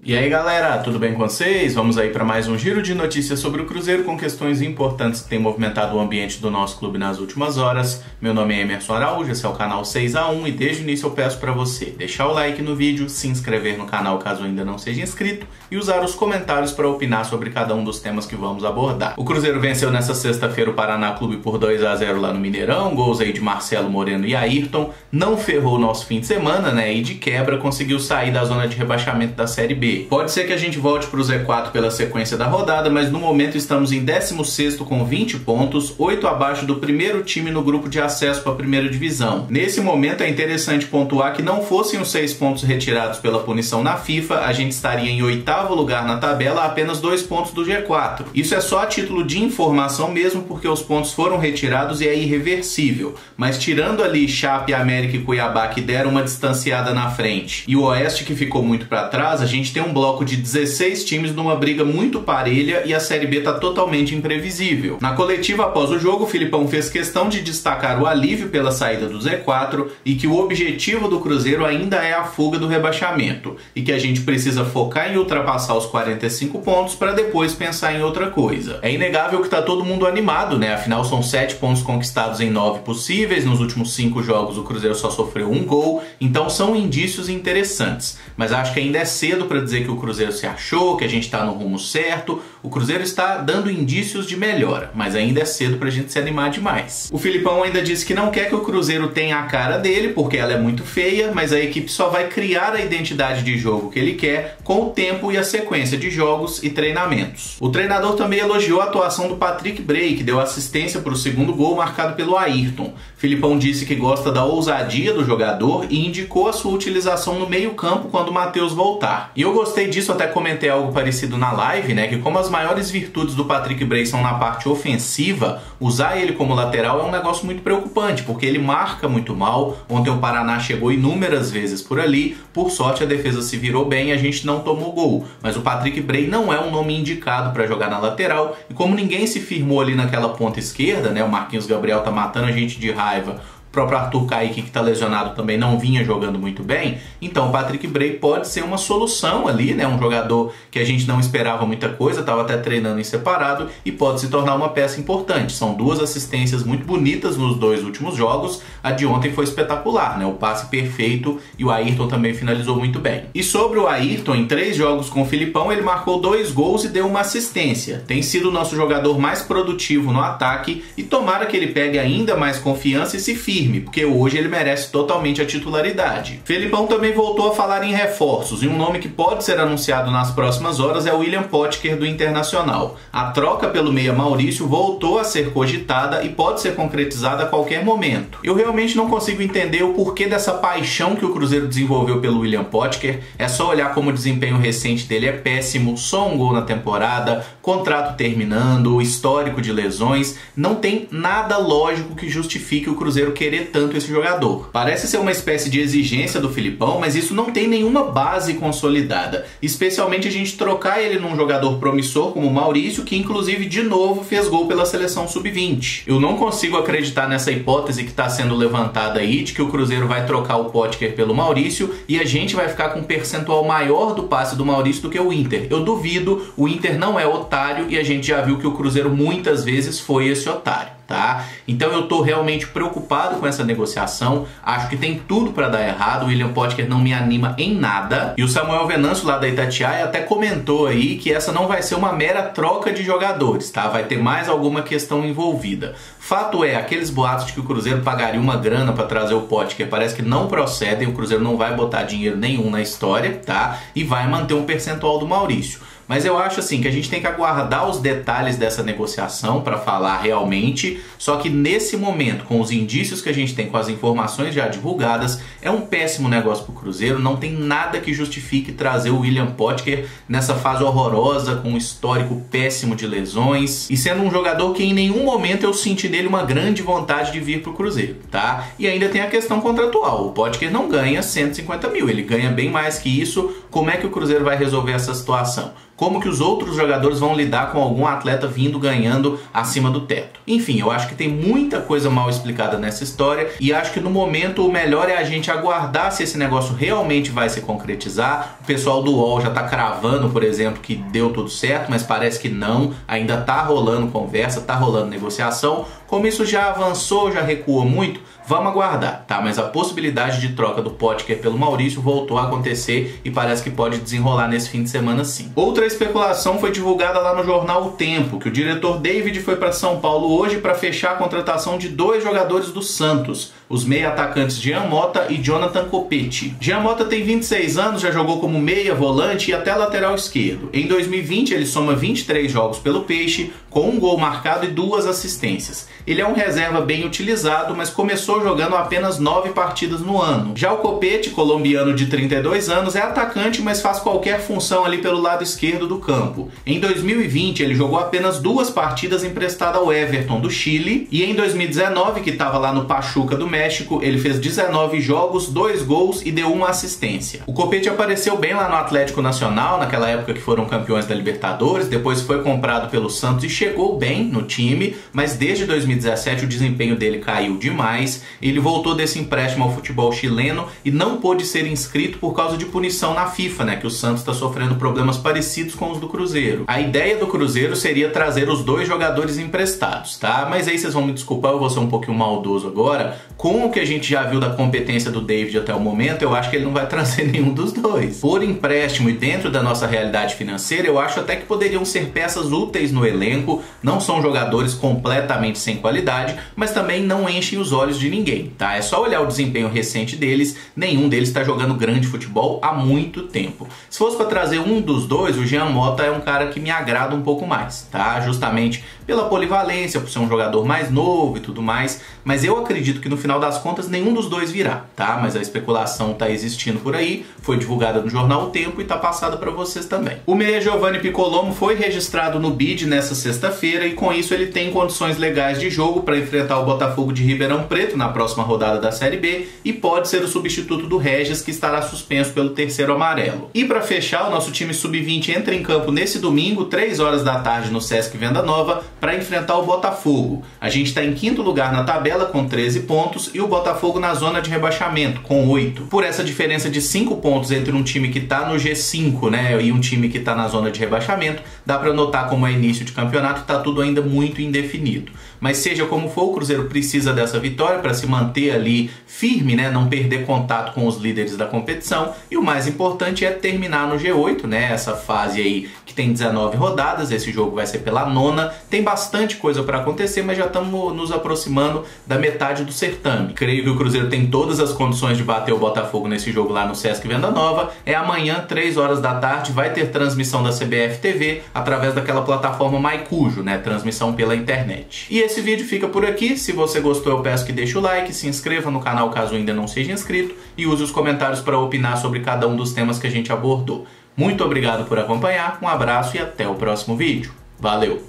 E aí galera, tudo bem com vocês? Vamos aí para mais um giro de notícias sobre o Cruzeiro com questões importantes que têm movimentado o ambiente do nosso clube nas últimas horas. Meu nome é Emerson Araújo, esse é o canal 6x1 e desde o início eu peço para você deixar o like no vídeo, se inscrever no canal caso ainda não seja inscrito e usar os comentários para opinar sobre cada um dos temas que vamos abordar. O Cruzeiro venceu nessa sexta-feira o Paraná Clube por 2x0 lá no Mineirão, gols aí de Marcelo Moreno e Ayrton, não ferrou o nosso fim de semana, né, e de quebra conseguiu sair da zona de rebaixamento da Série B. Pode ser que a gente volte para o Z4 pela sequência da rodada, mas no momento estamos em 16º com 20 pontos, 8 abaixo do primeiro time no grupo de acesso para a primeira divisão. Nesse momento é interessante pontuar que não fossem os 6 pontos retirados pela punição na FIFA, a gente estaria em 8º lugar na tabela, a apenas 2 pontos do G4. Isso é só a título de informação mesmo, porque os pontos foram retirados e é irreversível. Mas tirando ali Chape, América e Cuiabá que deram uma distanciada na frente e o Oeste que ficou muito para trás, a gente tem um bloco de 16 times numa briga muito parelha e a Série B está totalmente imprevisível. Na coletiva após o jogo, o Filipão fez questão de destacar o alívio pela saída do Z4 e que o objetivo do Cruzeiro ainda é a fuga do rebaixamento e que a gente precisa focar em ultrapassar os 45 pontos para depois pensar em outra coisa. É inegável que está todo mundo animado, né? Afinal são 7 pontos conquistados em 9 possíveis, nos últimos 5 jogos o Cruzeiro só sofreu 1 gol, então são indícios interessantes, mas acho que ainda é cedo para dizer que o Cruzeiro se achou, que a gente está no rumo certo. O Cruzeiro está dando indícios de melhora, mas ainda é cedo pra gente se animar demais. O Filipão ainda disse que não quer que o Cruzeiro tenha a cara dele, porque ela é muito feia, mas a equipe só vai criar a identidade de jogo que ele quer com o tempo e a sequência de jogos e treinamentos. O treinador também elogiou a atuação do Patrick Bray, que deu assistência para o segundo gol marcado pelo Ayrton. Filipão disse que gosta da ousadia do jogador e indicou a sua utilização no meio-campo quando o Matheus voltar. E eu gostei disso, até comentei algo parecido na live, né, que como as maiores virtudes do Patrick Bray são na parte ofensiva, usar ele como lateral é um negócio muito preocupante, porque ele marca muito mal. Ontem o Paraná chegou inúmeras vezes por ali, por sorte a defesa se virou bem e a gente não tomou gol, mas o Patrick Bray não é um nome indicado para jogar na lateral, e como ninguém se firmou ali naquela ponta esquerda, né, o Marquinhos Gabriel tá matando a gente de raiva, o próprio Arthur Kaique, que está lesionado, também não vinha jogando muito bem. Então o Patrick Bray pode ser uma solução ali, né? Um jogador que a gente não esperava muita coisa, estava até treinando em separado e pode se tornar uma peça importante. São 2 assistências muito bonitas nos 2 últimos jogos. A de ontem foi espetacular, né? O passe perfeito e o Ayrton também finalizou muito bem. E sobre o Ayrton, em 3 jogos com o Filipão, ele marcou 2 gols e deu uma assistência. Tem sido o nosso jogador mais produtivo no ataque e tomara que ele pegue ainda mais confiança e se firme, porque hoje ele merece totalmente a titularidade. Felipão também voltou a falar em reforços, e um nome que pode ser anunciado nas próximas horas é o William Potker do Internacional. A troca pelo meia Maurício voltou a ser cogitada e pode ser concretizada a qualquer momento. Eu realmente não consigo entender o porquê dessa paixão que o Cruzeiro desenvolveu pelo William Potker. É só olhar como o desempenho recente dele é péssimo, só 1 gol na temporada, contrato terminando, histórico de lesões, não tem nada lógico que justifique o Cruzeiro querer tanto esse jogador. Parece ser uma espécie de exigência do Filipão, mas isso não tem nenhuma base consolidada, especialmente a gente trocar ele num jogador promissor como o Maurício, que inclusive de novo fez gol pela seleção sub-20. Eu não consigo acreditar nessa hipótese que está sendo levantada aí, de que o Cruzeiro vai trocar o Potker pelo Maurício e a gente vai ficar com um percentual maior do passe do Maurício do que o Inter. Eu duvido, o Inter não é otário e a gente já viu que o Cruzeiro muitas vezes foi esse otário. Tá? Então eu tô realmente preocupado com essa negociação, acho que tem tudo para dar errado, o William Potker não me anima em nada, e o Samuel Venâncio lá da Itatiaia até comentou aí que essa não vai ser uma mera troca de jogadores, tá? Vai ter mais alguma questão envolvida. Fato é, aqueles boatos de que o Cruzeiro pagaria uma grana para trazer o Potker parece que não procedem, o Cruzeiro não vai botar dinheiro nenhum na história, tá? E vai manter um percentual do Maurício. Mas eu acho assim que a gente tem que aguardar os detalhes dessa negociação para falar realmente, só que nesse momento, com os indícios que a gente tem, com as informações já divulgadas, é um péssimo negócio para o Cruzeiro, não tem nada que justifique trazer o William Potker nessa fase horrorosa, com um histórico péssimo de lesões, e sendo um jogador que em nenhum momento eu senti nele uma grande vontade de vir para o Cruzeiro, tá? E ainda tem a questão contratual, o Potker não ganha 150 mil, ele ganha bem mais que isso, como é que o Cruzeiro vai resolver essa situação. Como que os outros jogadores vão lidar com algum atleta vindo ganhando acima do teto. Enfim, eu acho que tem muita coisa mal explicada nessa história e acho que no momento o melhor é a gente aguardar se esse negócio realmente vai se concretizar. O pessoal do UOL já tá cravando, por exemplo, que deu tudo certo, mas parece que não. Ainda tá rolando conversa, tá rolando negociação. Como isso já avançou, já recuou muito, vamos aguardar, tá? Mas a possibilidade de troca do Potker pelo Maurício voltou a acontecer e parece que pode desenrolar nesse fim de semana sim. Outra especulação foi divulgada lá no jornal O Tempo, que o diretor David foi para São Paulo hoje para fechar a contratação de 2 jogadores do Santos, os meia-atacantes Jean Mota e Jonathan Copete. Jean Mota tem 26 anos, já jogou como meia, volante e até lateral esquerdo. Em 2020 ele soma 23 jogos pelo Peixe, com 1 gol marcado e 2 assistências. Ele é um reserva bem utilizado, mas começou jogando apenas 9 partidas no ano. Já o Copete, colombiano de 32 anos, é atacante, mas faz qualquer função ali pelo lado esquerdo do campo. Em 2020 ele jogou apenas 2 partidas emprestado ao Everton do Chile, e em 2019, que estava lá no Pachuca do México, ele fez 19 jogos, 2 gols e deu 1 assistência. O Copete apareceu bem lá no Atlético Nacional, naquela época que foram campeões da Libertadores, depois foi comprado pelo Santos e chegou bem no time, mas desde 2017 o desempenho dele caiu demais. Ele voltou desse empréstimo ao futebol chileno e não pôde ser inscrito por causa de punição na FIFA, né, que o Santos está sofrendo problemas parecidos com os do Cruzeiro. A ideia do Cruzeiro seria trazer os 2 jogadores emprestados, tá? Mas aí vocês vão me desculpar, eu vou ser um pouquinho maldoso agora. Com o que a gente já viu da competência do David até o momento, eu acho que ele não vai trazer nenhum dos 2. Por empréstimo e dentro da nossa realidade financeira, eu acho até que poderiam ser peças úteis no elenco. Não são jogadores completamente sem qualidade, mas também não enchem os olhos de ninguém, tá? É só olhar o desempenho recente deles, nenhum deles está jogando grande futebol há muito tempo. Se fosse para trazer um dos 2, o Jean Mota é um cara que me agrada um pouco mais, tá? Justamente pela polivalência, por ser um jogador mais novo e tudo mais, mas eu acredito que no final das contas nenhum dos 2 virá, tá? Mas a especulação tá existindo por aí, foi divulgada no jornal O Tempo e tá passada para vocês também. O meia Giovanni Piccolomo foi registrado no BID nessa sexta-feira e com isso ele tem condições legais de jogo para enfrentar o Botafogo de Ribeirão Preto na próxima rodada da Série B e pode ser o substituto do Regis, que estará suspenso pelo 3º amarelo. E para fechar, o nosso time sub-20 entra em campo nesse domingo, 3 horas da tarde no Sesc Venda Nova, para enfrentar o Botafogo. A gente está em 5º lugar na tabela com 13 pontos e o Botafogo na zona de rebaixamento com 8. Por essa diferença de 5 pontos entre um time que está no G5, né, e um time que está na zona de rebaixamento, dá para notar como é início de campeonato, está tudo ainda muito indefinido. Mas seja como for, o Cruzeiro precisa dessa vitória para se manter ali firme, né, não perder contato com os líderes da competição, e o mais importante é terminar no G8, né, essa fase aí que tem 19 rodadas, esse jogo vai ser pela 9ª, tem bastante coisa para acontecer, mas já estamos nos aproximando da metade do certame. Creio que o Cruzeiro tem todas as condições de bater o Botafogo nesse jogo lá no Sesc Venda Nova. É amanhã, 3 horas da tarde, vai ter transmissão da CBF TV através daquela plataforma Maicujo, né, transmissão pela internet. E esse vídeo fica por aqui. Se você gostou, eu peço que deixe o like, se inscreva no canal caso ainda não seja inscrito e use os comentários para opinar sobre cada um dos temas que a gente abordou. Muito obrigado por acompanhar, um abraço e até o próximo vídeo. Valeu!